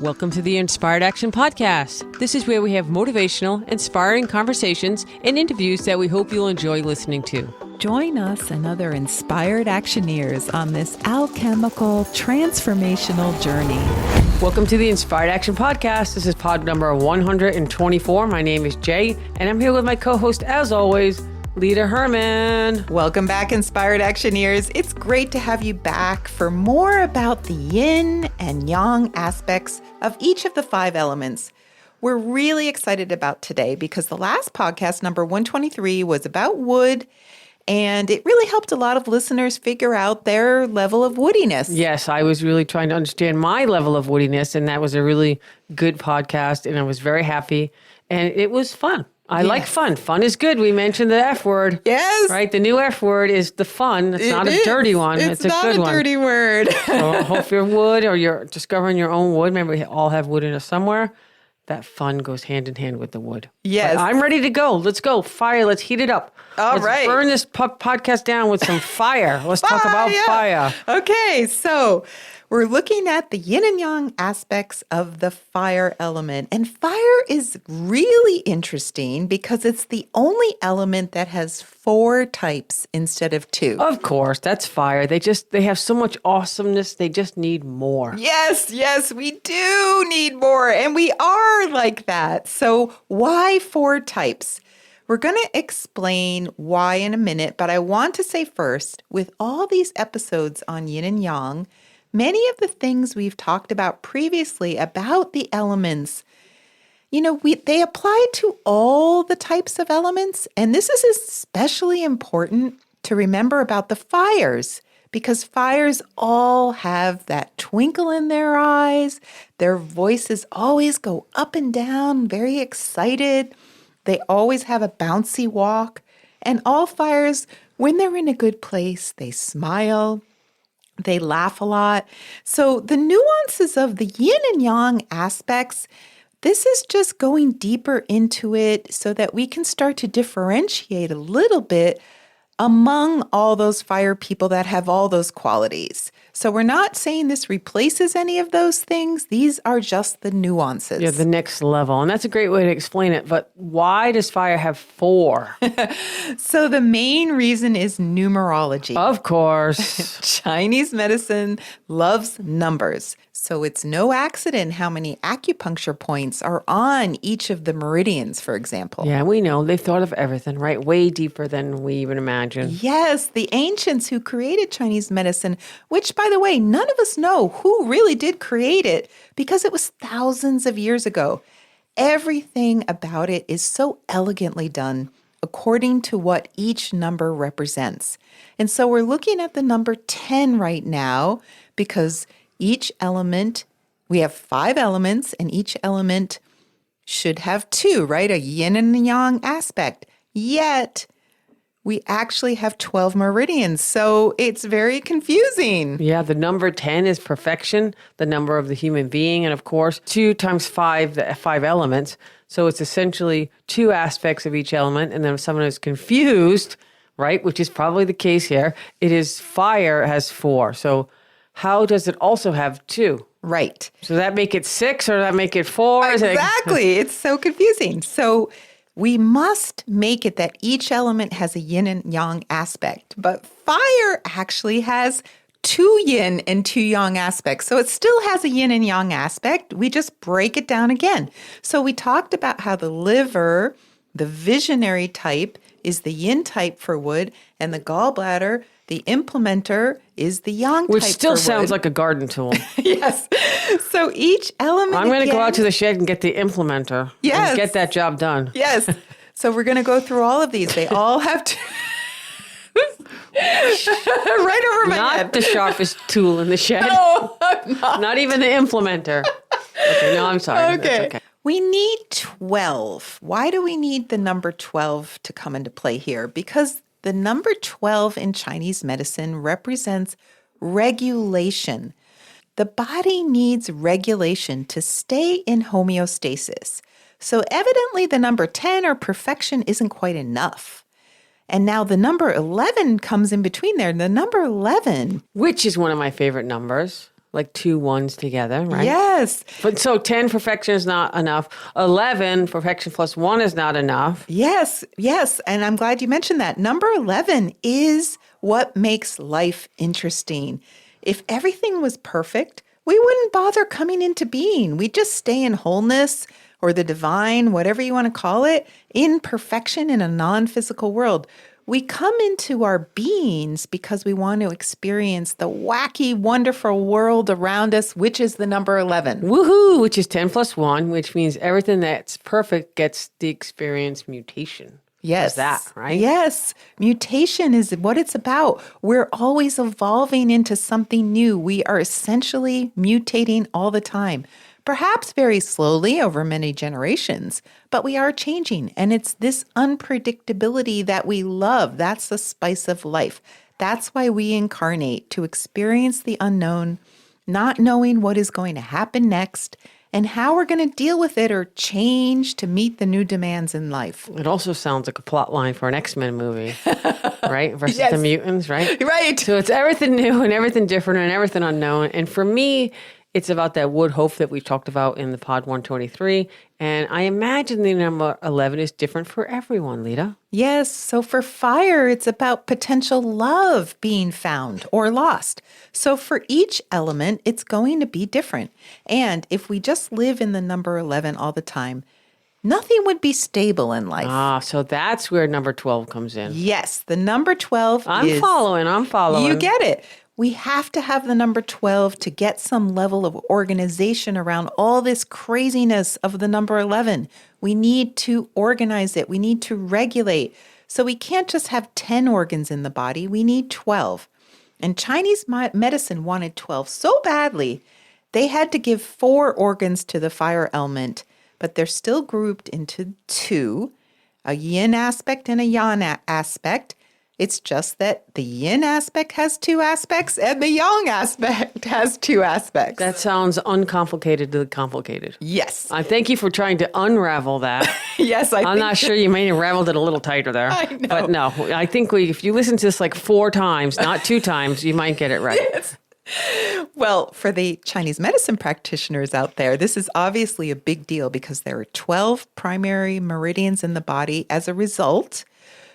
Welcome to the Inspired Action Podcast. This is where we have motivational, inspiring conversations and interviews that we hope you'll enjoy listening to. Join us and other inspired actioneers on this alchemical, transformational journey. Welcome to the Inspired Action Podcast. This is pod number 124. My name is Jay, and I'm here with my co-host, as always, Leta Herman. Welcome back, Inspired Actioneers. It's great to have you back for more about the yin and yang aspects of each of the 5 elements. We're really excited about today because the last podcast, number 123, was about wood, and it really helped a lot of listeners figure out their level of woodiness. Yes, I was really trying to understand my level of woodiness, and that was a really good podcast, and I was very happy, and it was fun. I like fun. Fun is good. We mentioned the F word. Yes. Right? The new F word is the fun. It's not a dirty one. It's a good one. It's not a dirty word. So I hope your wood or you're discovering your own wood. Remember, we all have wood in us somewhere. That fun goes hand in hand with the wood. Yes. But I'm ready to go. Let's go. Fire. Let's heat it up. Let's burn this podcast down with some fire. Let's talk about fire. Okay. So we're looking at the yin and yang aspects of the fire element. And fire is really interesting because it's the only element that has 4 types instead of 2. Of course, that's fire. They have so much awesomeness. They just need more. Yes, we do need more. And we are like that. So why 4 types? We're going to explain why in a minute, but I want to say first, with all these episodes on yin and yang, many of the things we've talked about previously about the elements, they apply to all the types of elements. And this is especially important to remember about the fires, because fires all have that twinkle in their eyes. Their voices always go up and down, very excited. They always have a bouncy walk. And all fires, when they're in a good place, they smile. They laugh a lot. So the nuances of the yin and yang aspects, this is just going deeper into it so that we can start to differentiate a little bit among all those fire people that have all those qualities. So we're not saying this replaces any of those things. These are just the nuances. Yeah, the next level. And that's a great way to explain it. But why does fire have 4? So the main reason is numerology. Of course. Chinese medicine loves numbers. So it's no accident how many acupuncture points are on each of the meridians, for example. Yeah, we know. They've thought of everything, right? Way deeper than we even imagine. Yes, the ancients who created Chinese medicine, which, by the way, none of us know who really did create it because it was thousands of years ago. Everything about it is so elegantly done according to what each number represents. And so we're looking at the number 10 right now because each element, we have 5 elements, and each element should have 2, right? A yin and a yang aspect. Yet, we actually have 12 meridians, so it's very confusing. Yeah, the number 10 is perfection, the number of the human being, and of course, 2 times 5, the 5 elements. So it's essentially 2 aspects of each element, and then if someone is confused, right, which is probably the case here, it is fire has 4. So how does it also have 2? Right. So does that make it 6 or does that make it 4? Exactly. It's so confusing. So we must make it that each element has a yin and yang aspect, but fire actually has 2 yin and 2 yang aspects. So it still has a yin and yang aspect. We just break it down again. So we talked about how the liver, the visionary type, is the yin type for wood, and the gallbladder, the implementer, is the yang type for wood. Which still sounds like a garden tool. Yes. So each element I'm going to go out to the shed and get the implementer. Yes. And get that job done. Yes. So we're going to go through all of these. They all have to... right over my head. Not the sharpest tool in the shed. No, I'm not. Not even the implementer. Okay, no, I'm sorry. Okay. That's okay. We need 12. Why do we need the number 12 to come into play here? Because the number 12 in Chinese medicine represents regulation. The body needs regulation to stay in homeostasis. So evidently the number 10 or perfection isn't quite enough. And now the number 11 comes in between there. The number 11. Which is one of my favorite numbers. like 2 ones together, right? Yes. But so 10 perfection is not enough. 11 perfection plus 1 is not enough. Yes. Yes. And I'm glad you mentioned that. Number 11 is what makes life interesting. If everything was perfect, we wouldn't bother coming into being. We'd just stay in wholeness or the divine, whatever you want to call it, in perfection in a non-physical world. We come into our beings because we want to experience the wacky, wonderful world around us, which is the number 11. Woohoo, which is 10 plus 1, which means everything that's perfect gets the experience mutation. Yes. That's that, right? Yes. Mutation is what it's about. We're always evolving into something new. We are essentially mutating all the time. Perhaps very slowly over many generations, but we are changing. And it's this unpredictability that we love. That's the spice of life. That's why we incarnate, to experience the unknown, not knowing what is going to happen next and how we're going to deal with it or change to meet the new demands in life. It also sounds like a plot line for an X-Men movie, right? Versus Yes. the mutants, right? Right. So it's everything new and everything different and everything unknown. And for me, it's about that wood hope that we talked about in the pod 123. And I imagine the number 11 is different for everyone, Leta. Yes. So for fire, it's about potential love being found or lost. So for each element, it's going to be different. And if we just live in the number 11 all the time, nothing would be stable in life. Ah, so that's where number 12 comes in. Yes. The number 12 I'm following. You get it. We have to have the number 12 to get some level of organization around all this craziness of the number 11. We need to organize it. We need to regulate. So we can't just have 10 organs in the body. We need 12. And Chinese medicine wanted 12 so badly, they had to give 4 organs to the fire element, but they're still grouped into 2, a yin aspect and a yang aspect. It's just that the yin aspect has 2 aspects and the yang aspect has 2 aspects. That sounds uncomplicated. Yes. I thank you for trying to unravel that. Yes, I'm not sure you may have raveled it a little tighter there. I know. But no, I think if you listen to this like 4 times, not 2 times, you might get it right. Yes. Well, for the Chinese medicine practitioners out there, this is obviously a big deal because there are 12 primary meridians in the body as a result.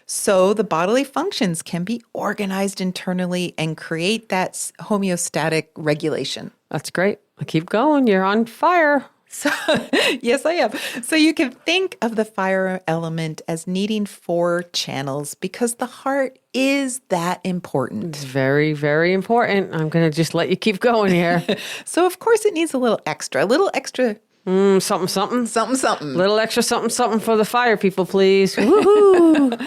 So the bodily functions can be organized internally and create that homeostatic regulation. That's great. Keep going. You're on fire. So, yes, I am. So you can think of the fire element as needing 4 channels because the heart is that important. It's very, very important. I'm going to just let you keep going here. So, of course, it needs a little extra. Something. Something. Little extra something for the fire people, please. Woohoo.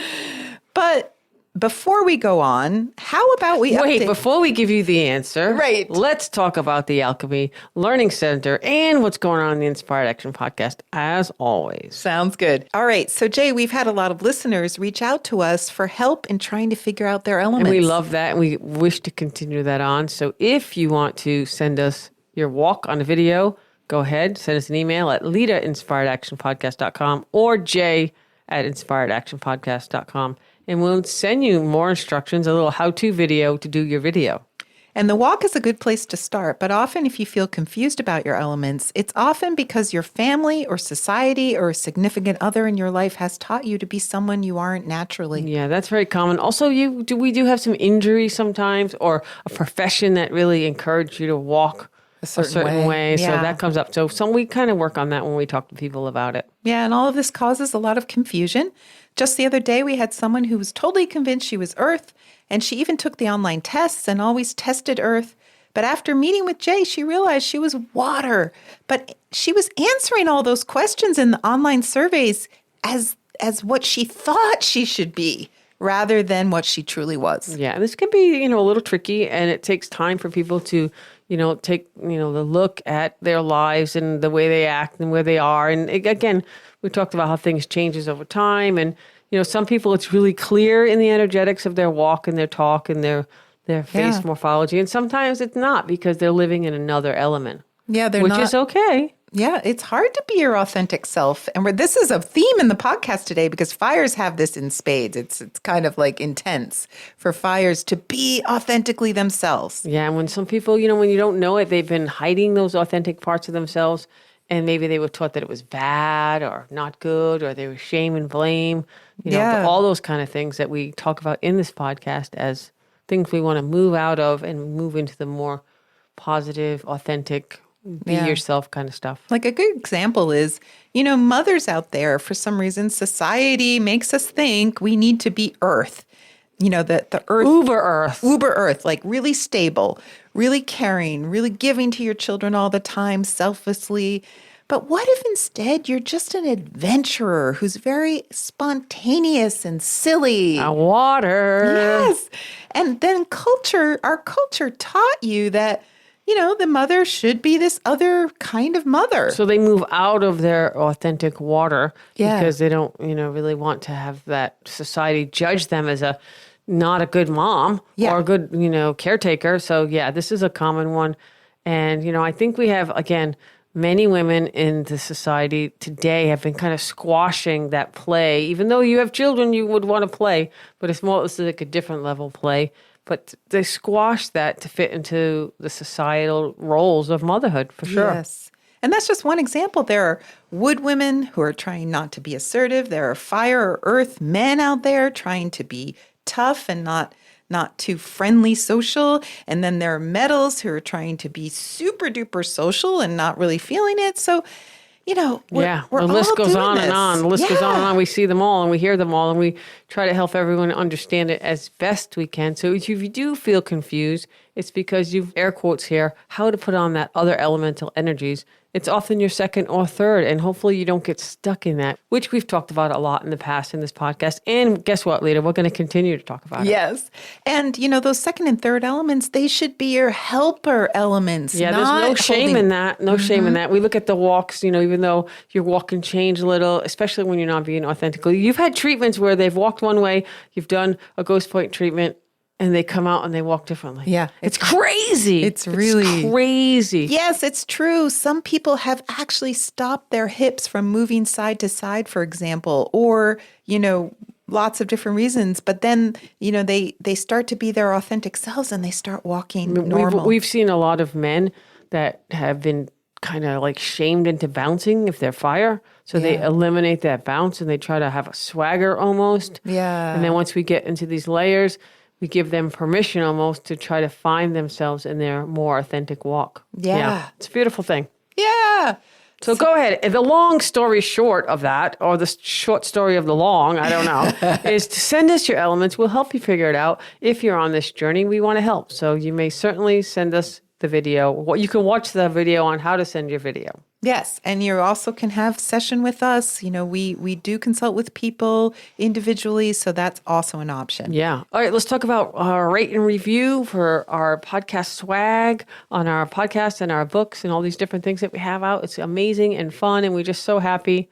But before we go on, how about we Wait, update? before we give you the answer, Right. let's talk about the Alchemy Learning Center and what's going on in the Inspired Action podcast, as always. Sounds good. All right. So, Jay, we've had a lot of listeners reach out to us for help in trying to figure out their elements. And we love that, and we wish to continue that on. So if you want to send us your walk on a video, go ahead, send us an email at leta@inspiredactionpodcast.com or jay@inspiredactionpodcast.com. And we'll send you more instructions, a little how-to video to do your video. And the walk is a good place to start. But often if you feel confused about your elements, it's often because your family or society or a significant other in your life has taught you to be someone you aren't naturally. Yeah, that's very common. Also, we do have some injury sometimes or a profession that really encouraged you to walk a certain way. Yeah. So that comes up. So we kind of work on that when we talk to people about it. Yeah, and all of this causes a lot of confusion. Just the other day, we had someone who was totally convinced she was Earth, and she even took the online tests and always tested Earth. But after meeting with Jay, she realized she was water. But she was answering all those questions in the online surveys as what she thought she should be, rather than what she truly was. Yeah, this can be, a little tricky, and it takes time for people to, take, the look at their lives and the way they act and where they are. And again, we talked about how things changes over time. And, some people, it's really clear in the energetics of their walk and their talk and their face morphology. And sometimes it's not because they're living in another element. Yeah, which is okay. Yeah, it's hard to be your authentic self. And this is a theme in the podcast today because fires have this in spades. It's kind of like intense for fires to be authentically themselves. Yeah, and when some people, when you don't know it, they've been hiding those authentic parts of themselves, and maybe they were taught that it was bad or not good, or they were shame and blame, all those kind of things that we talk about in this podcast as things we want to move out of and move into the more positive, authentic, be yourself kind of stuff. Like a good example is, mothers out there, for some reason, society makes us think we need to be earth. The earth. Uber earth, like really stable, really caring, really giving to your children all the time, selflessly. But what if instead you're just an adventurer who's very spontaneous and silly? Water. Yes. And then our culture taught you that, the mother should be this other kind of mother. So they move out of their authentic water because they don't, really want to have that society judge them as not a good mom or a good, caretaker. So this is a common one. And, I think we have, again, many women in the society today have been kind of squashing that play. Even though you have children, you would want to play, but it's like a different level play. But they squash that to fit into the societal roles of motherhood, for sure. Yes. And that's just one example. There are wood women who are trying not to be assertive. There are fire or earth men out there trying to be tough and not too friendly social. And then there are metals who are trying to be super duper social and not really feeling it. So, we're the list all goes doing on this. and on. The list goes on and on. We see them all and we hear them all and we try to help everyone understand it as best we can. So if you do feel confused, it's because you've, air quotes here, how to put on that other elemental energies. It's often your second or third, and hopefully you don't get stuck in that, which we've talked about a lot in the past in this podcast. And guess what, Leta? We're going to continue to talk about it. Yes. And, those second and third elements, they should be your helper elements. Yeah, there's no shame in that. No shame in that. We look at the walks, even though your walk can change a little, especially when you're not being authentically. You've had treatments where they've walked one way, you've done a ghost point treatment, and they come out and they walk differently. Yeah. It's crazy. It's really crazy. Yes, it's true. Some people have actually stopped their hips from moving side to side, for example, or, lots of different reasons. But then, they start to be their authentic selves and they start walking normal. We've seen a lot of men that have been kind of like shamed into bouncing if they're fire. So they eliminate that bounce and they try to have a swagger almost. Yeah. And then once we get into these layers, we give them permission almost to try to find themselves in their more authentic walk. Yeah. It's a beautiful thing. Yeah. So go ahead. And the long story short of that, or the short story of the long, I don't know, is to send us your elements. We'll help you figure it out. If you're on this journey, we want to help. So you may certainly send us the video. You can watch the video on how to send your video. Yes, and you also can have session with us. We do consult with people individually, so that's also an option. Yeah. All right, let's talk about our rate and review for our podcast swag on our podcast and our books and all these different things that we have out. It's amazing and fun, and we're just so happy.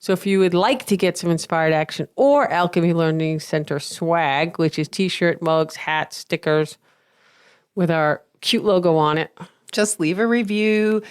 So if you would like to get some Inspired Action or Alchemy Learning Center swag, which is t-shirt, mugs, hats, stickers with our cute logo on it, just leave a review,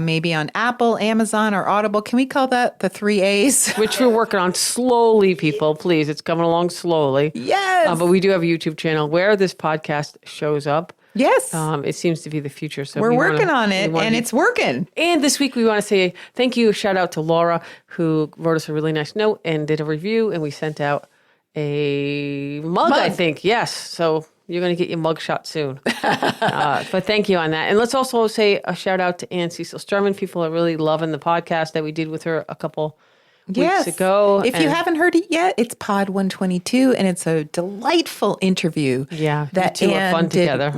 maybe on Apple, Amazon, or Audible. Can we call that the 3 A's? Which we're working on slowly, people. Please, it's coming along slowly. Yes. But we do have a YouTube channel where this podcast shows up. Yes. It seems to be the future. So we're working on it, and it's working. And this week we want to say thank you, shout out to Laura, who wrote us a really nice note and did a review, and we sent out a mug. I think. Yes. So you're going to get your mug shot soon. But thank you on that. And let's also say a shout out to Ann Cecil Sturman. People are really loving the podcast that we did with her a couple weeks ago. If you haven't heard it yet, it's Pod 122, and it's a delightful interview. Yeah, that two Ann are fun did together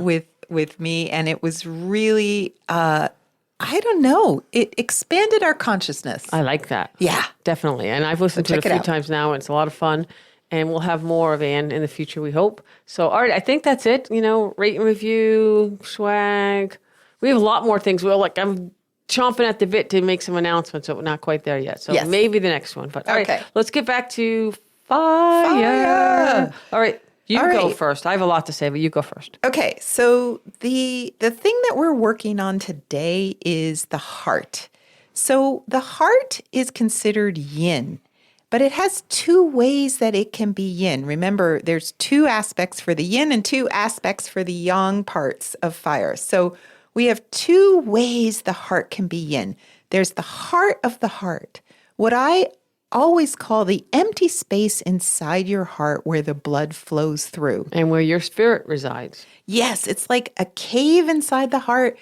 with me, and it was really, I don't know, it expanded our consciousness. I like that. Yeah, definitely. And I've listened to it a few times now, and it's a lot of fun. And we'll have more of Ann in the future, we hope. So, all right, I think that's it. Rate and review, swag. We have a lot more things. I'm chomping at the bit to make some announcements, but we're not quite there yet. So maybe the next one. But all right, let's get back to fire. All right, you go first. I have a lot to say, but you go first. Okay, so the thing that we're working on today is the heart. So the heart is considered yin, but it has two ways that it can be yin. Remember, there's two aspects for the yin and two aspects for the yang parts of fire. So we have two ways the heart can be yin. There's the heart of the heart, what I always call the empty space inside your heart where the blood flows through. And where your spirit resides. Yes, it's like a cave inside the heart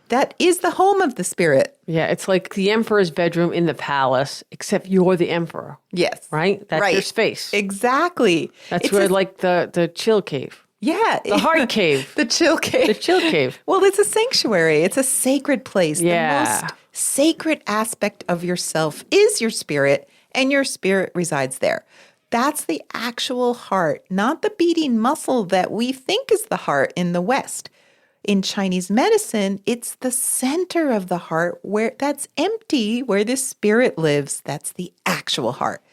that is the home of the spirit. Yeah, it's like the emperor's bedroom in the palace, except you're the emperor. Yes. Right? That's your space. Exactly. That's where like the chill cave. Yeah. The heart cave. The chill cave. The chill cave. Well, it's a sanctuary. It's a sacred place. Yeah. The most sacred aspect of yourself is your spirit, and your spirit resides there. That's the actual heart, not the beating muscle that we think is the heart in the West. In Chinese medicine, it's the center of the heart where that's empty, where the spirit lives. That's the actual heart.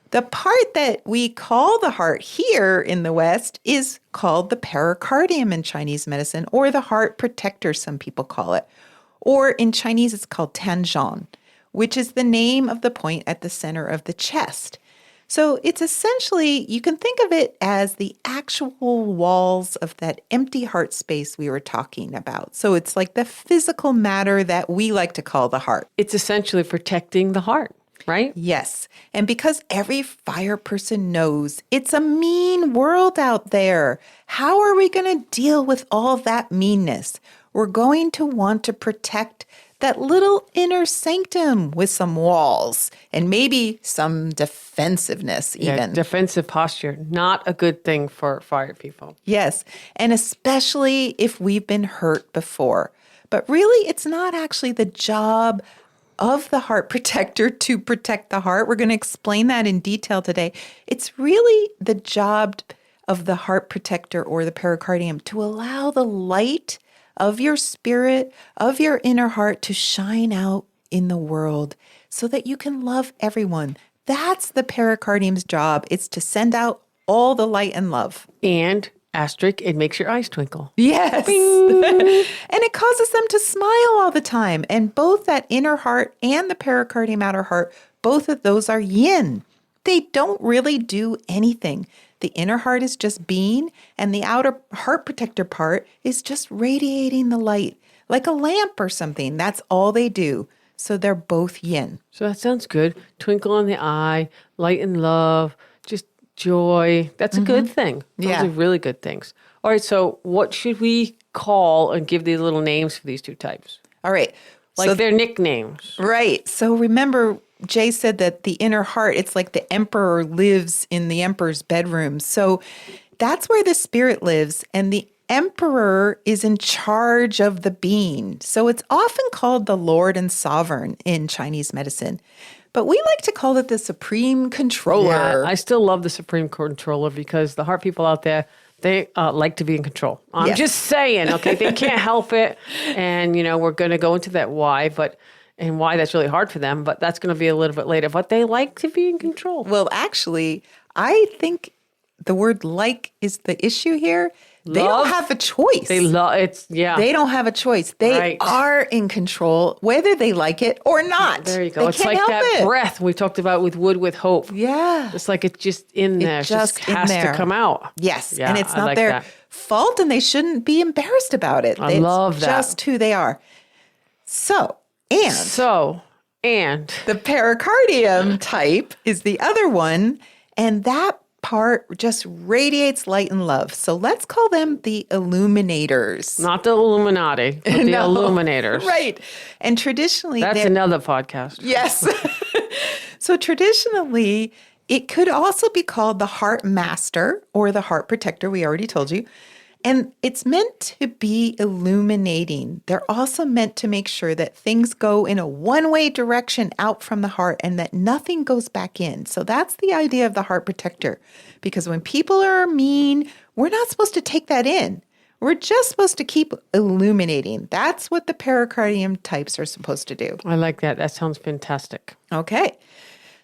The part that we call the heart here in the West is called the pericardium in Chinese medicine, or the heart protector, some people call it. Or in Chinese, it's called Tanzhong, which is the name of the point at the center of the chest. So it's essentially, you can think of it as the actual walls of that empty heart space we were talking about. So it's like the physical matter that we like to call the heart. It's essentially protecting the heart, right? Yes. And because every fire person knows it's a mean world out there, how are we going to deal with all that meanness? We're going to want to protect that little inner sanctum with some walls and maybe some defensiveness even. Yeah, defensive posture, not a good thing for fire people. Yes, and especially if we've been hurt before. But really, it's not actually the job of the heart protector to protect the heart. We're going to explain that in detail today. It's really the job of the heart protector or the pericardium to allow the light of your spirit, of your inner heart to shine out in the world so that you can love everyone. That's the pericardium's job. It's to send out all the light and love. And, asterisk, it makes your eyes twinkle. Yes. And it causes them to smile all the time. And both that inner heart and the pericardium outer heart, both of those are yin. They don't really do anything. The inner heart is just being, and the outer heart protector part is just radiating the light, like a lamp or something. That's all they do. So they're both yin. So that sounds good. Twinkle in the eye, light and love, just joy. That's a good thing. Those are really good things. All right, so what should we call and give these little names for these two types? All right. Like their nicknames. Right. So remember, Jay said that the inner heart, it's like the emperor lives in the emperor's bedroom. So that's where the spirit lives. And the emperor is in charge of the being. So it's often called the Lord and Sovereign in Chinese medicine. But we like to call it the Supreme Controller. Yeah, I still love the Supreme Controller because the heart people out there, they like to be in control. I'm just saying, okay? They can't help it. And, you know, we're going to go into that why, and why that's really hard for them, but that's going to be a little bit later. But they like to be in control. Well, actually, I think the word like is the issue here. They don't have a choice. They love it's They don't have a choice. They are in control, whether they like it or not. There you go. They It's can't like help that it. breath we talked about with Wood with Hope. Yeah. It's like it's just in there. It just has to come out. Yes. Yeah, and it's I not like their that. fault, and they shouldn't be embarrassed about it. I love that. Just who they are. So, and the pericardium type is the other one, and that part just radiates light and love. So let's call them the Illuminators. not the Illuminati, but the Illuminators. Right. And traditionally, That's another podcast. yes. So traditionally, it could also be called the heart master or the heart protector. We already told you. And it's meant to be illuminating. They're also meant to make sure that things go in a one-way direction out from the heart and that nothing goes back in. So that's the idea of the heart protector. Because when people are mean, we're not supposed to take that in. We're just supposed to keep illuminating. That's what the pericardium types are supposed to do. I like that. That sounds fantastic. Okay.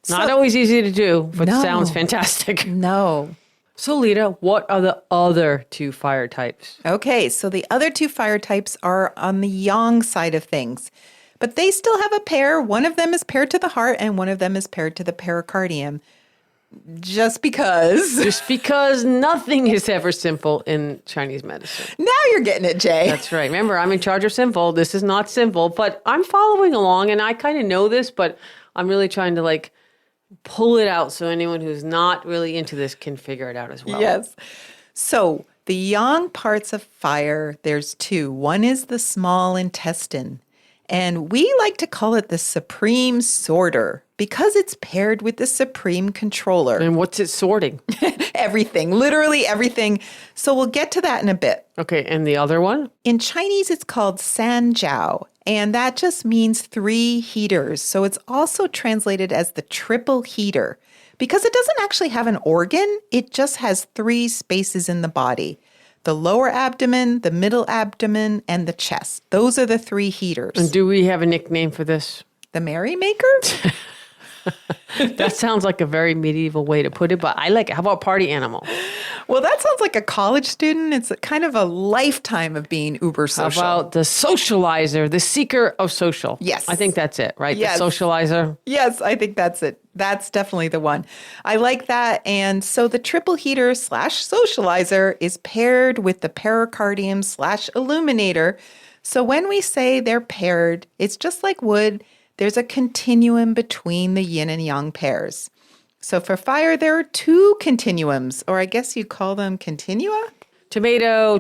Not always easy to do, but No. sounds fantastic. No. So, Leta, what are the other two fire types? Okay, so the other two fire types are on the yang side of things. But they still have a pair. One of them is paired to the heart and one of them is paired to the pericardium. Just because. Just because nothing is ever simple in Chinese medicine. Now you're getting it, Jay. That's right. Remember, I'm in charge of simple. This is not simple, but I'm following along and I kind of know this, but I'm really trying to like pull it out so anyone who's not really into this can figure it out as well. Yes. So the yang parts of fire, there's two. One is the small intestine. And we like to call it the supreme sorter because it's paired with the supreme controller. And what's it sorting? Everything, literally everything. So we'll get to that in a bit. Okay, and the other one? In Chinese, it's called sanjiao, and that just means 3 heaters. So it's also translated as the triple heater because it doesn't actually have an organ. It just has 3 spaces in the body. The lower abdomen, the middle abdomen, and the chest. Those are the 3 heaters. And do we have a nickname for this? The merrymaker? That sounds like a very medieval way to put it, but I like it. How about party animal? Well, that sounds like a college student. It's kind of a lifetime of being uber How social. about the socializer, the seeker of social? Yes. I think that's it, right? Yes. The socializer. Yes, I think that's it. That's definitely the one. I like that. And so the triple heater / socializer is paired with the pericardium / illuminator. So when we say they're paired, it's just like wood. There's a continuum between the yin and yang pairs. So for fire, there are 2 continuums, or I guess you call them continua? Tomato.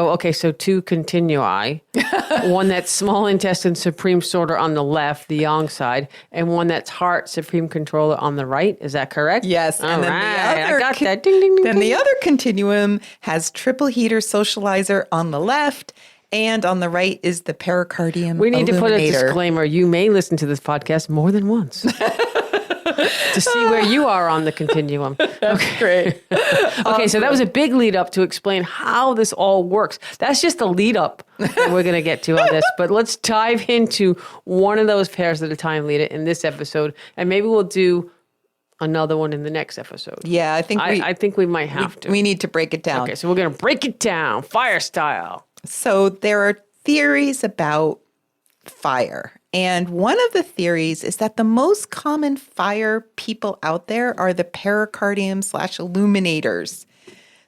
Okay, so 2 continui. One that's small intestine supreme sorter on the left, the yang side, and one that's heart supreme controller on the right. Is that correct? Yes. All and then right, the other I got that. Ding, ding, ding, Then ding. the other continuum has triple heater socializer on the left, and on the right is the pericardium We need to put a illuminator. disclaimer. You may listen to this podcast more than once to see where you are on the continuum. That's great. Okay, so that was a big lead up to explain how this all works. That's just a lead up that we're going to get to on this. But let's dive into one of those pairs at a time, Leta, in this episode. And maybe we'll do another one in the next episode. Yeah, I think we might have to. We need to break it down. Okay, so we're going to break it down, fire style. So there are theories about fire. And one of the theories is that the most common fire people out there are the pericardium / illuminators.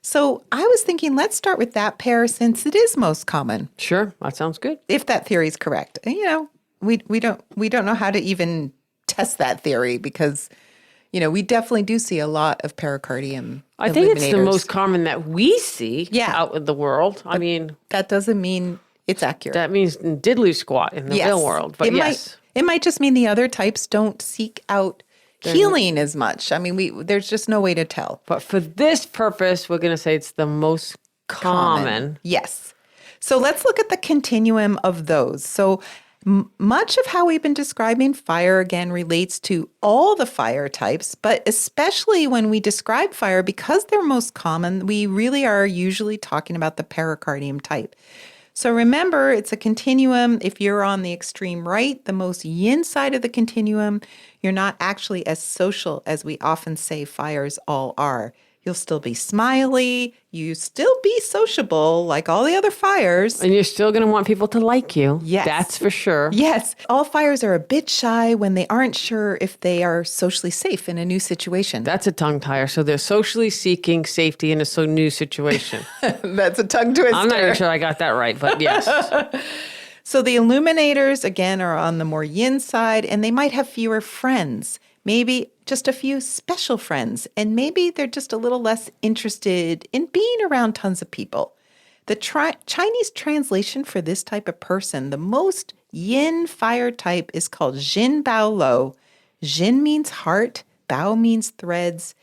So I was thinking, let's start with that pair since it is most common, Sure, that sounds good. if that theory is correct. And, we don't know how to even test that theory because, we definitely do see a lot of pericardium. I think it's the illuminators. most common that we see out in the world. I mean, That doesn't mean it's accurate. that means diddly squat in the real world. But yes. It might just mean the other types don't seek out healing as much. I mean, there's just no way to tell. But for this purpose, we're going to say it's the most common. Yes. So let's look at the continuum of those. So much of how we've been describing fire, again, relates to all the fire types, but especially when we describe fire, because they're most common, we really are usually talking about the pericardium type. So remember, it's a continuum. If you're on the extreme right, the most yin side of the continuum, you're not actually as social as we often say fires all are. You'll still be smiley. You still be sociable like all the other fires. And you're still going to want people to like you. Yes. That's for sure. Yes. All fires are a bit shy when they aren't sure if they are socially safe in a new situation. That's a tongue tire. So they're socially seeking safety in a new situation. That's a tongue twister. I'm not even sure I got that right, but yes. So the illuminators, again, are on the more yin side, and they might have fewer friends. Maybe just a few special friends, and maybe they're just a little less interested in being around tons of people. The Chinese translation for this type of person, the most yin fire type, is called Jin Bao Lo. Jin means heart, Bao means threads,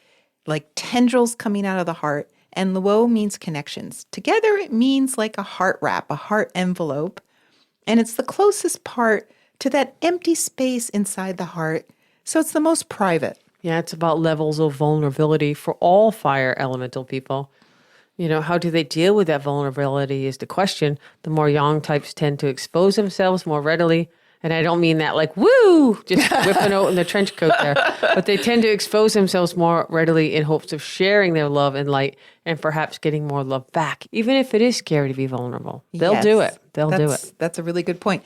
like tendrils coming out of the heart, and Luo means connections. Together, it means like a heart wrap, a heart envelope, and it's the closest part to that empty space inside the heart. So it's the most private. Yeah, it's about levels of vulnerability for all fire elemental people. How do they deal with that vulnerability is the question. The more yang types tend to expose themselves more readily. And I don't mean that like, woo, just whipping out in the trench coat there. But they tend to expose themselves more readily in hopes of sharing their love and light and perhaps getting more love back, even if it is scary to be vulnerable. They'll do it. They'll do it. That's a really good point.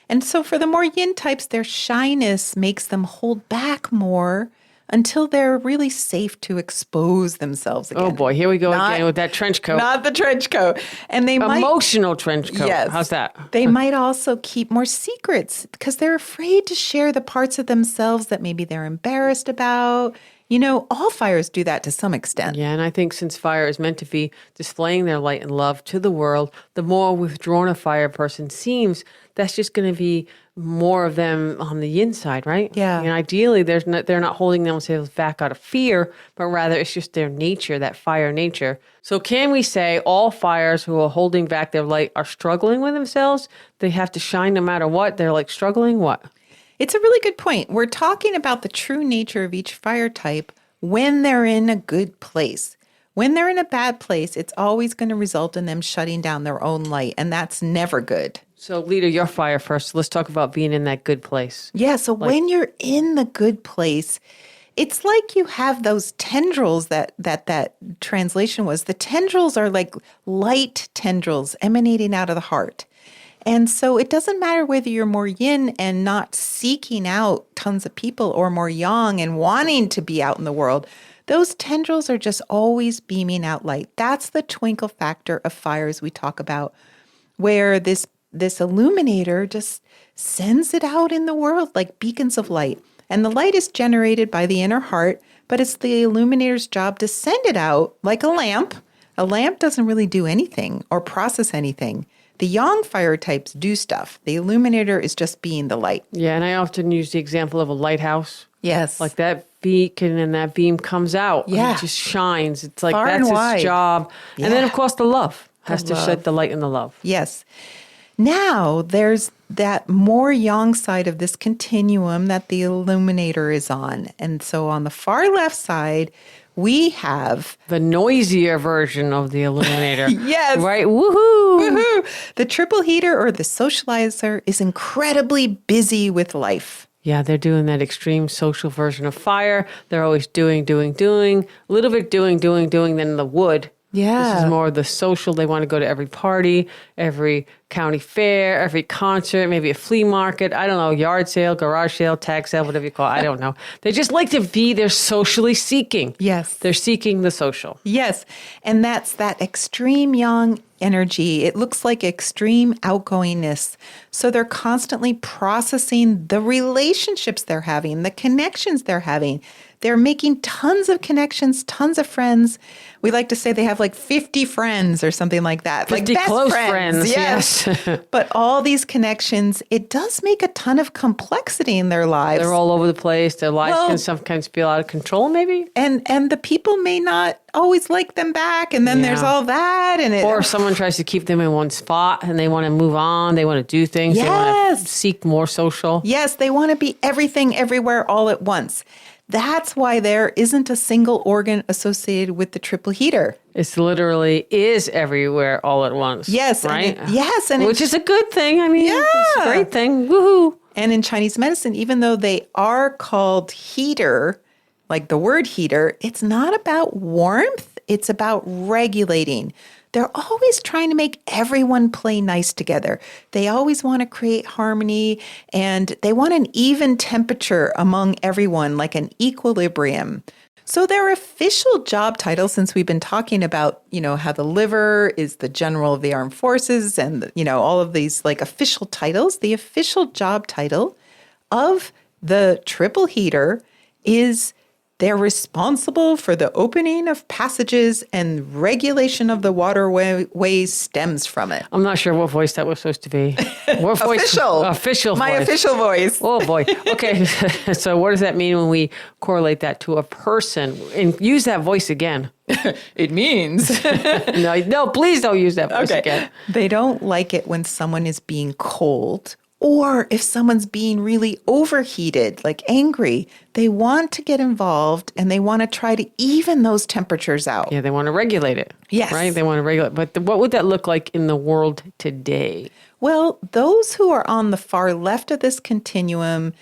And so for the more yin types, their shyness makes them hold back more until they're really safe to expose themselves again. Oh boy, here we go again with that trench coat. Not the trench coat. And they Emotional trench coat. Yes. How's that? They might also keep more secrets because they're afraid to share the parts of themselves that maybe they're embarrassed about. All fires do that to some extent. Yeah, and I think since fire is meant to be displaying their light and love to the world, the more withdrawn a fire person seems, that's just going to be more of them on the inside, right? Yeah. And ideally, they're not holding themselves back out of fear, but rather it's just their nature, that fire nature. So can we say all fires who are holding back their light are struggling with themselves? They have to shine no matter what. They're like struggling what? It's a really good point. We're talking about the true nature of each fire type when they're in a good place. When they're in a bad place, it's always going to result in them shutting down their own light, and that's never good. So, Leta, your fire first. Let's talk about being in that good place. Yeah, so when you're in the good place, it's like you have those tendrils that translation was. The tendrils are like light tendrils emanating out of the heart. And so it doesn't matter whether you're more yin and not seeking out tons of people or more yang and wanting to be out in the world. Those tendrils are just always beaming out light. That's the twinkle factor of fires we talk about, where this illuminator just sends it out in the world like beacons of light. And the light is generated by the inner heart, but it's the illuminator's job to send it out like a lamp. A lamp doesn't really do anything or process anything. The yang fire types do stuff. The illuminator is just being the light. Yeah, and I often use the example of a lighthouse. Yes. Like that beacon and that beam comes out. Yeah. And it just shines. It's like Far that's and wide. its job. Yeah. And then, of course, the love has to love. shed the light and the love. Yes. Now there's that more yang side of this continuum that the illuminator is on. And so on the far left side, we have The noisier version of the Illuminator. Yes. Right? Woohoo! Woohoo! The triple heater or the socializer is incredibly busy with life. Yeah, they're doing that extreme social version of fire. They're always doing, a little bit doing, then the wood. Yeah. This is more of the social. They want to go to every party, every county fair, every concert, maybe a flea market. I don't know, yard sale, garage sale, tag sale, whatever you call it. I don't know. They just like to be, they're socially seeking. Yes. They're seeking the social. Yes. And that's that extreme yang energy. It looks like extreme outgoingness. So they're constantly processing the relationships they're having, the connections they're having. They're making tons of connections, tons of friends. We like to say they have like 50 friends or something like that. 50 like best close friends, yes. But all these connections, it does make a ton of complexity in their lives. They're all over the place. Their lives can sometimes feel out of control, maybe. And the people may not always like them back. And then there's all that. Or if someone tries to keep them in one spot and they want to move on, they want to do things, they want to seek more social. Yes, they want to be everything everywhere all at once. That's why there isn't a single organ associated with the triple heater. It's literally is everywhere all at once. Yes. Right? And which is a good thing. I mean, it's a great thing. Woohoo. And in Chinese medicine, even though they are called heater, like the word heater, it's not about warmth. It's about regulating. They're always trying to make everyone play nice together. They always want to create harmony, and they want an even temperature among everyone, like an equilibrium. So their official job title, since we've been talking about, how the liver is the general of the armed forces and, all of these like official titles, the official job title of the triple heater is they're responsible for the opening of passages and regulation of the waterways stems from it. I'm not sure what voice that was supposed to be. What voice? Official My voice. official voice. Oh, boy. Okay. So what does that mean when we correlate that to a person? And use that voice again. It means. No, please don't use that voice again. They don't like it when someone is being cold. Or if someone's being really overheated, like angry, they want to get involved and they want to try to even those temperatures out. Yeah, they want to regulate it. Yes. Right? They want to regulate. But what would that look like in the world today? Well, those who are on the far left of this continuum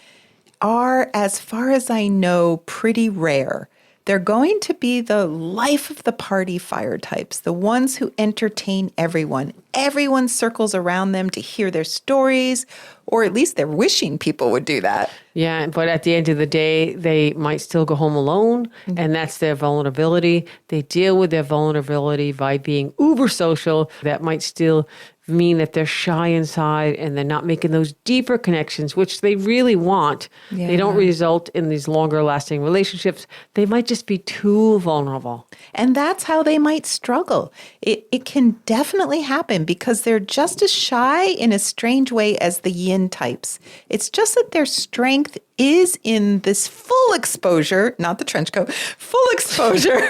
are, as far as I know, pretty rare. They're going to be the life of the party fire types, the ones who entertain everyone. Everyone circles around them to hear their stories, or at least they're wishing people would do that. Yeah, but at the end of the day, they might still go home alone, and that's their vulnerability. They deal with their vulnerability by being uber social. That might still mean that they're shy inside and they're not making those deeper connections, which they really want. Yeah. They don't result in these longer lasting relationships. They might just be too vulnerable. And that's how they might struggle. It can definitely happen because they're just as shy in a strange way as the yin types. It's just that their strength is in this full exposure, not the trench coat, full exposure,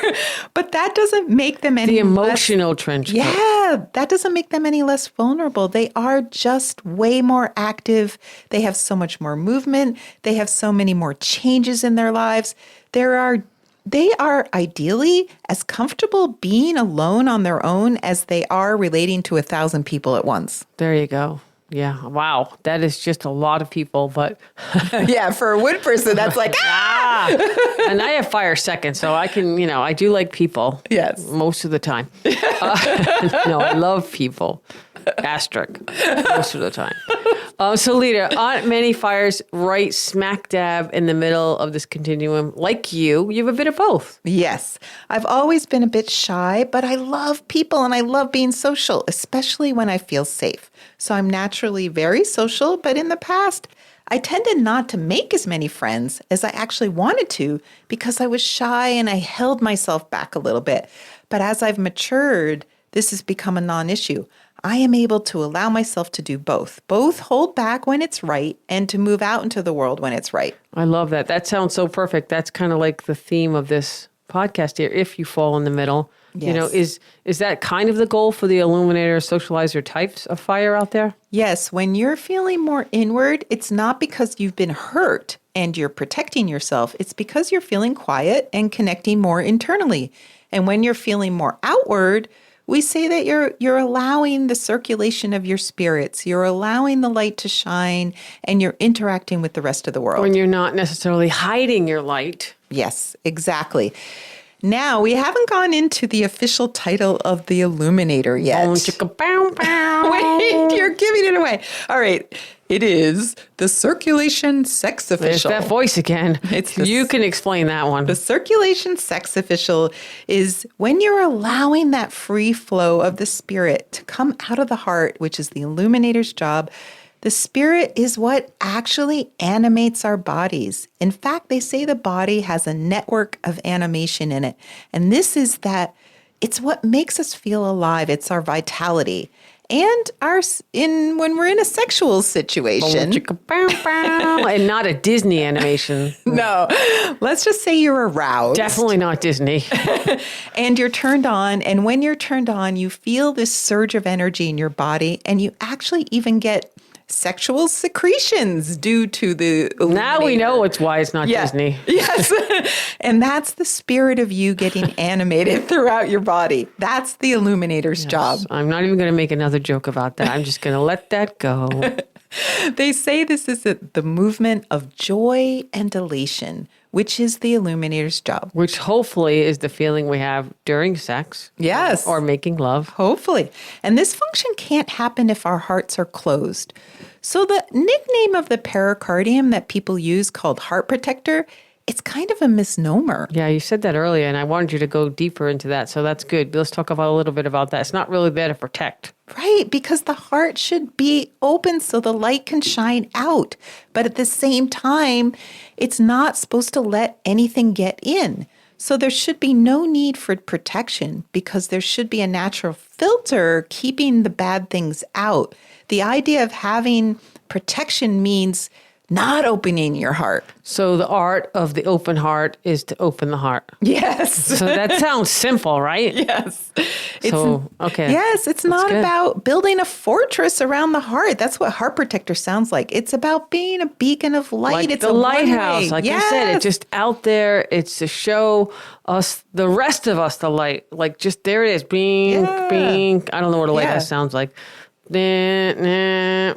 but that doesn't make them any The emotional trench coat. Yeah, that doesn't make them any less vulnerable. They are just way more active. They have so much more movement. They have so many more changes in their lives. They are ideally as comfortable being alone on their own as they are relating to 1,000 people at once. There you go. Yeah. Wow. That is just a lot of people, but Yeah, for a wood person, that's like, and I have fire second, so I can, I do like people. Yes. Most of the time. No, I love people. Asterisk. Most of the time. So Leta, aren't many fires right smack dab in the middle of this continuum? Like you have a bit of both. Yes, I've always been a bit shy, but I love people and I love being social, especially when I feel safe. So I'm naturally very social, but in the past, I tended not to make as many friends as I actually wanted to because I was shy and I held myself back a little bit. But as I've matured, this has become a non-issue. I am able to allow myself to do both hold back when it's right and to move out into the world when it's right. I love that. That sounds so perfect. That's kind of like the theme of this podcast here. If you fall in the middle, Yes. is that kind of the goal for the Illuminator, Socializer types of fire out there? Yes, when you're feeling more inward, it's not because you've been hurt and you're protecting yourself. It's because you're feeling quiet and connecting more internally. And when you're feeling more outward, we say that you're allowing the circulation of your spirits, you're allowing the light to shine, and you're interacting with the rest of the world. When you're not necessarily hiding your light. Yes, exactly. Now, we haven't gone into the official title of the Illuminator yet. Boom, chicka, bow, bow. Wait, you're giving it away. All right. It is the Circulation Sex Official. There's that voice again. You can explain that one. The Circulation Sex Official is when you're allowing that free flow of the spirit to come out of the heart, which is the Illuminator's job. The spirit is what actually animates our bodies. In fact, they say the body has a network of animation in it. And this is that it's what makes us feel alive. It's our vitality. And when we're in a sexual situation. And not a Disney animation. No, let's just say you're aroused. Definitely not Disney. And you're turned on. And when you're turned on, you feel this surge of energy in your body. And you actually even get sexual secretions due to the Illuminator. Now we know why it's not Disney. Yes. And that's the spirit of you getting animated throughout your body. That's the Illuminator's job. I'm not even going to make another joke about that. I'm just going to let that go. They say this is the movement of joy and elation, which is the Illuminator's job. Which hopefully is the feeling we have during sex. Yes. Or making love. Hopefully. And this function can't happen if our hearts are closed. So the nickname of the pericardium that people use called heart protector, it's kind of a misnomer. Yeah, you said that earlier, and I wanted you to go deeper into that. So that's good. Let's talk about a little bit about that. It's not really there to protect. Right, because the heart should be open so the light can shine out. But at the same time, it's not supposed to let anything get in. So there should be no need for protection because there should be a natural filter keeping the bad things out. The idea of having protection means not opening your heart. So the art of the open heart is to open the heart. Yes. So that sounds simple, right? Yes. Okay. Yes, it's not about building a fortress around the heart. That's what heart protector sounds like. It's about being a beacon of light. Like it's the a lighthouse, like yes. you said, it's just out there. It's to show us, the rest of us, the light. Like just there it is, bing, bing. I don't know what a lighthouse sounds like. I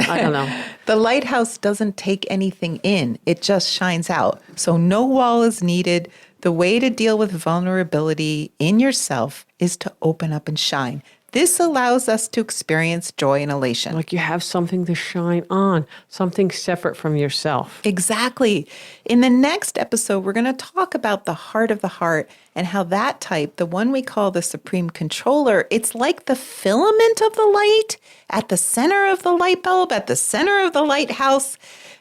don't know. The lighthouse doesn't take anything in, it just shines out. So no wall is needed. The way to deal with vulnerability in yourself is to open up and shine. This allows us to experience joy and elation. Like you have something to shine on, something separate from yourself. Exactly. In the next episode, we're going to talk about the heart of the heart and how that type, the one we call the supreme controller, it's like the filament of the light at the center of the light bulb, at the center of the lighthouse.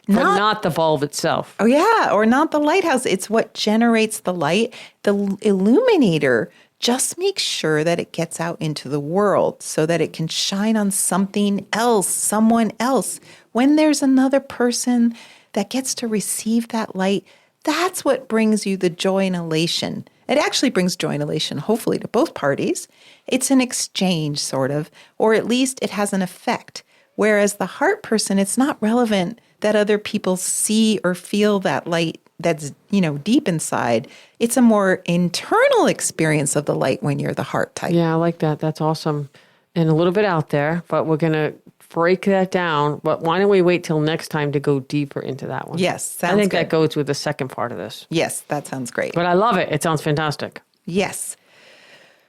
But not the bulb itself. Oh, yeah, or not the lighthouse. It's what generates the light. The illuminator just makes sure that it gets out into the world so that it can shine on something else, someone else. When there's another person that gets to receive that light, that's what brings you the joy and elation. It actually brings joy and elation, hopefully, to both parties. It's an exchange, sort of, or at least it has an effect. Whereas the heart person, it's not relevant that other people see or feel that light that's, deep inside. It's a more internal experience of the light when you're the heart type. Yeah, I like that. That's awesome. And a little bit out there, but we're going to break that down. But why don't we wait till next time to go deeper into that one? Yes, sounds I think good. that goes with the second part of this. Yes, that sounds great. But I love it. It sounds fantastic. Yes.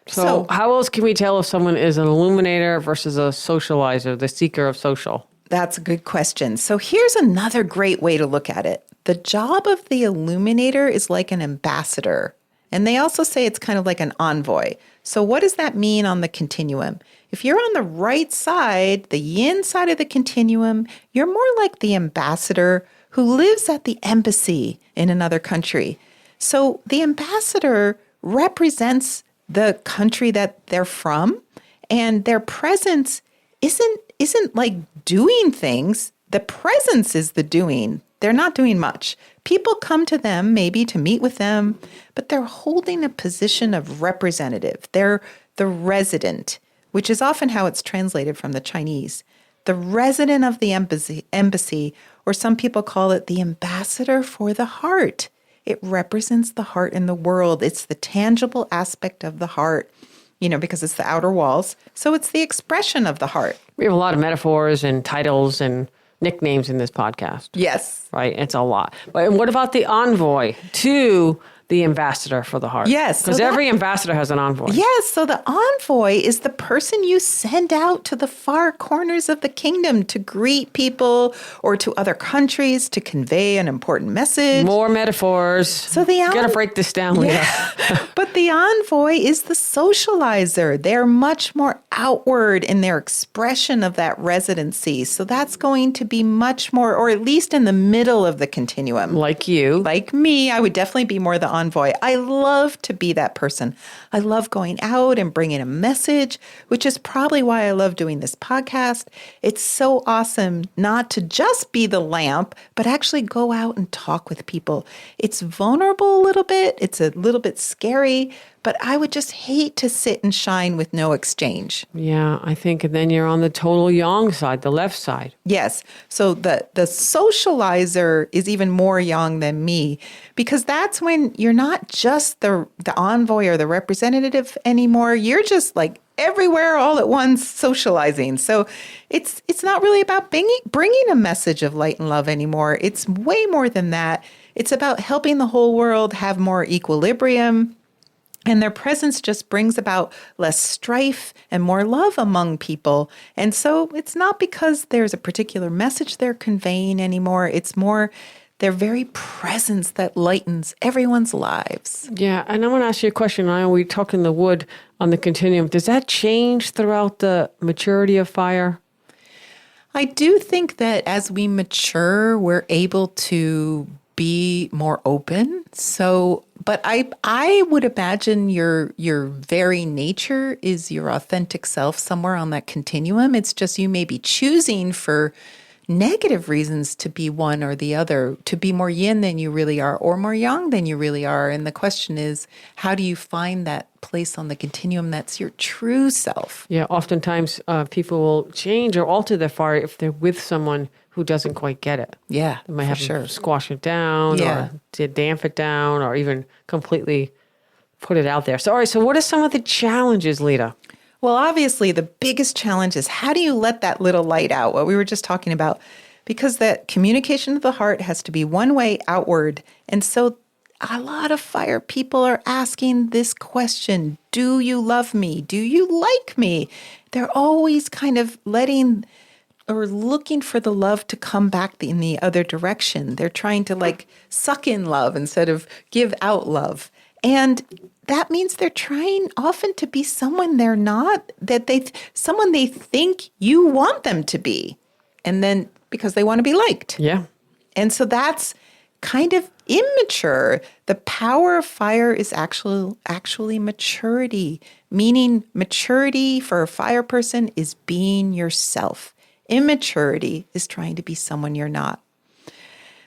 So how else can we tell if someone is an illuminator versus a socializer, the seeker of social? That's a good question. So here's another great way to look at it. The job of the illuminator is like an ambassador. And they also say it's kind of like an envoy. So what does that mean on the continuum? If you're on the right side, the yin side of the continuum, you're more like the ambassador who lives at the embassy in another country. So the ambassador represents the country that they're from, and their presence isn't like doing things. The presence is the doing. They're not doing much. People come to them maybe to meet with them, but they're holding a position of representative. They're the resident, which is often how it's translated from the Chinese. The resident of the embassy, or some people call it the ambassador for the heart. It represents the heart in the world. It's the tangible aspect of the heart, because it's the outer walls. So it's the expression of the heart. We have a lot of metaphors and titles and nicknames in this podcast. Yes. Right? It's a lot. But what about the envoy to the ambassador for the heart? Yes. Because every ambassador has an envoy. Yes. So the envoy is the person you send out to the far corners of the kingdom to greet people or to other countries to convey an important message. More metaphors. So the Got to break this down, Leta. But the envoy is the socializer. They're much more outward in their expression of that residency. So that's going to be much more, or at least in the middle of the continuum. Like you. Like me, I would definitely be more the envoy. I love to be that person. I love going out and bringing a message, which is probably why I love doing this podcast. It's so awesome not to just be the lamp, but actually go out and talk with people. It's vulnerable a little bit. It's a little bit scary, but I would just hate to sit and shine with no exchange. Yeah, I think then you're on the total yang side, the left side. Yes. So the socializer is even more yang than me, because that's when you're not just the envoy or the representative anymore. You're just like everywhere all at once socializing. So it's not really about bringing a message of light and love anymore. It's way more than that. It's about helping the whole world have more equilibrium. And their presence just brings about less strife and more love among people. And so it's not because there's a particular message they're conveying anymore. It's more their very presence that lightens everyone's lives. Yeah, and I want to ask you a question. I know we talked in the wood on the continuum. Does that change throughout the maturity of fire? I do think that as we mature, we're able to be more open. So, but I would imagine your very nature is your authentic self somewhere on that continuum. It's just you may be choosing for negative reasons to be one or the other, to be more yin than you really are or more yang than you really are. And the question is, how do you find that place on the continuum that's your true self? Yeah, oftentimes people will change or alter their fire if they're with someone who doesn't quite get it. Yeah, They might for have sure. to squash it down Yeah. or to damp it down or even completely put it out there. So, all right, so what are some of the challenges, Leta? Well, obviously, the biggest challenge is how do you let that little light out, what we were just talking about? Because that communication of the heart has to be one way outward. And so a lot of fire people are asking this question, do you love me? Do you like me? They're always kind of letting or looking for the love to come back in the other direction. They're trying to like suck in love instead of give out love. And that means they're trying often to be someone they're not, someone they think you want them to be. And then because they want to be liked. Yeah. And so that's kind of immature. The power of fire is actually maturity, meaning maturity for a fire person is being yourself. Immaturity is trying to be someone you're not.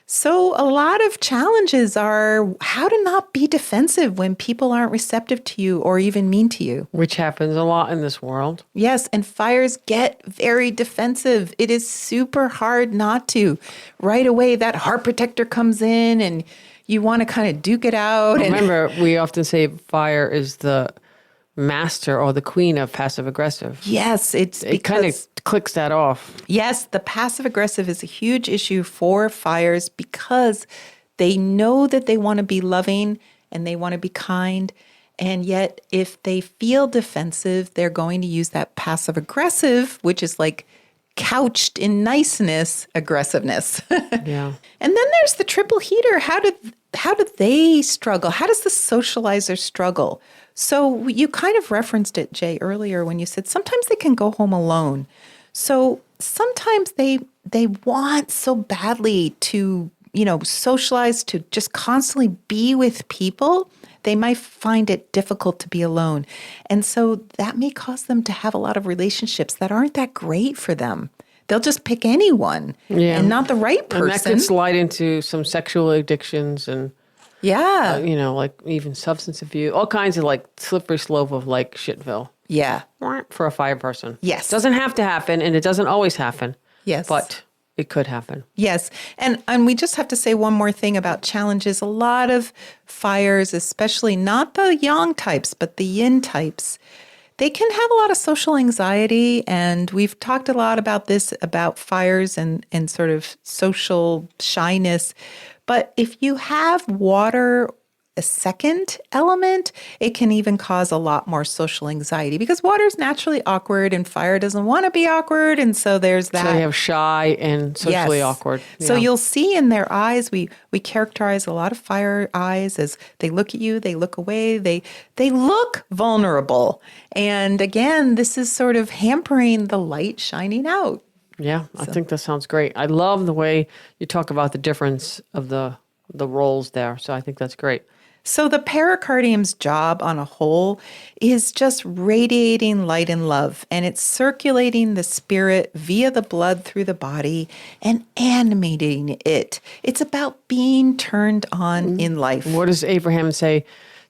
So a lot of challenges are how to not be defensive when people aren't receptive to you or even mean to you. Which happens a lot in this world. Yes, and fires get very defensive. It is super hard not to. Right away, that heart protector comes in and you want to kind of duke it out. Remember, we often say fire is the master or the queen of passive aggressive. Yes, it kind of clicks that off. Yes, the passive aggressive is a huge issue for fires because they know that they want to be loving and they want to be kind. And yet, if they feel defensive, they're going to use that passive aggressive, which is like couched in niceness, aggressiveness. Yeah. And then there's the triple heater. How do they struggle? How does the socializer struggle? So you kind of referenced it, Jay, earlier when you said sometimes they can go home alone. So sometimes they want so badly to, socialize, to just constantly be with people. They might find it difficult to be alone. And so that may cause them to have a lot of relationships that aren't that great for them. They'll just pick anyone and not the right person. And that could slide into some sexual addictions and, like even substance abuse, all kinds of like slippery slope of like shitville. Yeah. For a fire person. Yes. Doesn't have to happen and it doesn't always happen. Yes. But it could happen. Yes. And we just have to say one more thing about challenges. A lot of fires, especially not the yang types, but the yin types, they can have a lot of social anxiety. And we've talked a lot about this, about fires and sort of social shyness. But if you have water, a second element, it can even cause a lot more social anxiety because water is naturally awkward and fire doesn't want to be awkward. And so there's that. So they have shy and socially awkward. Yeah. So you'll see in their eyes, we characterize a lot of fire eyes as they look at you, they look away, they look vulnerable. And again, this is sort of hampering the light shining out. Yeah, I think that sounds great. I love the way you talk about the difference of the roles there. So I think that's great. So the pericardium's job on a whole is just radiating light and love, and it's circulating the spirit via the blood through the body and animating it. It's about being turned on in life. What does Abraham say?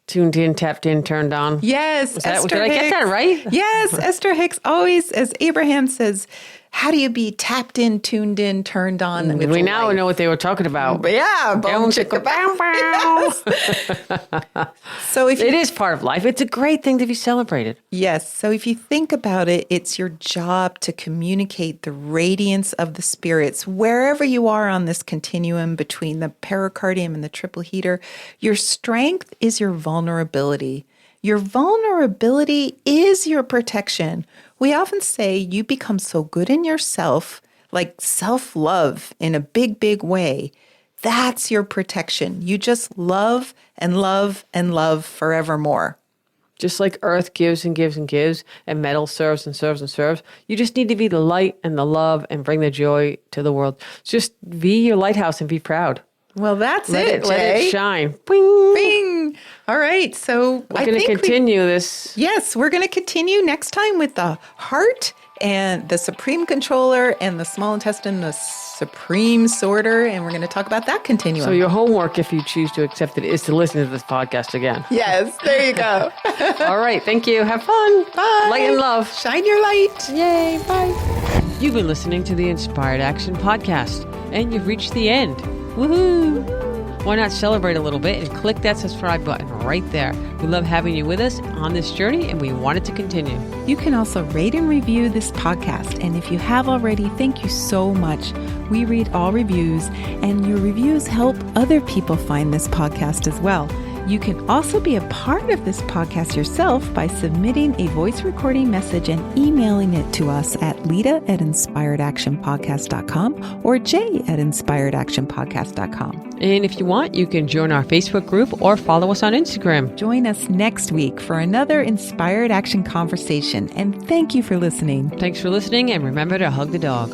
Tuned in, tapped in, turned on. Yes, Did I get that right? Yes, Esther Hicks always, as Abraham says, how do you be tapped in, tuned in, turned on? We now know what they were talking about. But yeah, boom, chicka, bow, bow. So if it is part of life. It's a great thing to be celebrated. Yes. So if you think about it, it's your job to communicate the radiance of the spirits wherever you are on this continuum between the pericardium and the triple heater. Your strength is your vulnerability. Your vulnerability is your protection. We often say you become so good in yourself, like self-love in a big, big way. That's your protection. You just love and love and love forevermore. Just like earth gives and gives and gives, and metal serves and serves and serves, you just need to be the light and the love and bring the joy to the world. Just be your lighthouse and be proud. Well, that's Let Jay. it shine. Bing. Bing. All right. So we're going to continue this. Yes, we're going to continue next time with the heart and the supreme controller and the small intestine, the supreme sorter. And we're going to talk about that continuum. So your homework, if you choose to accept it, is to listen to this podcast again. Yes, there you go. All right. Thank you. Have fun. Bye. Light and love. Shine your light. Yay. Bye. You've been listening to the Inspired Action Podcast, and you've reached the end. Woohoo! why not celebrate a little bit and click that subscribe button right there. We love having you with us on this journey, and we want it to continue. You can also rate and review this podcast. And if you have already, thank you so much. We read all reviews, and your reviews help other people find this podcast as well. You can also be a part of this podcast yourself by submitting a voice recording message and emailing it to us at leta@inspiredactionpodcast.com or jay@inspiredactionpodcast.com. And if you want, you can join our Facebook group or follow us on Instagram. Join us next week for another Inspired Action conversation. And thank you for listening. Thanks for listening, and remember to hug the dog.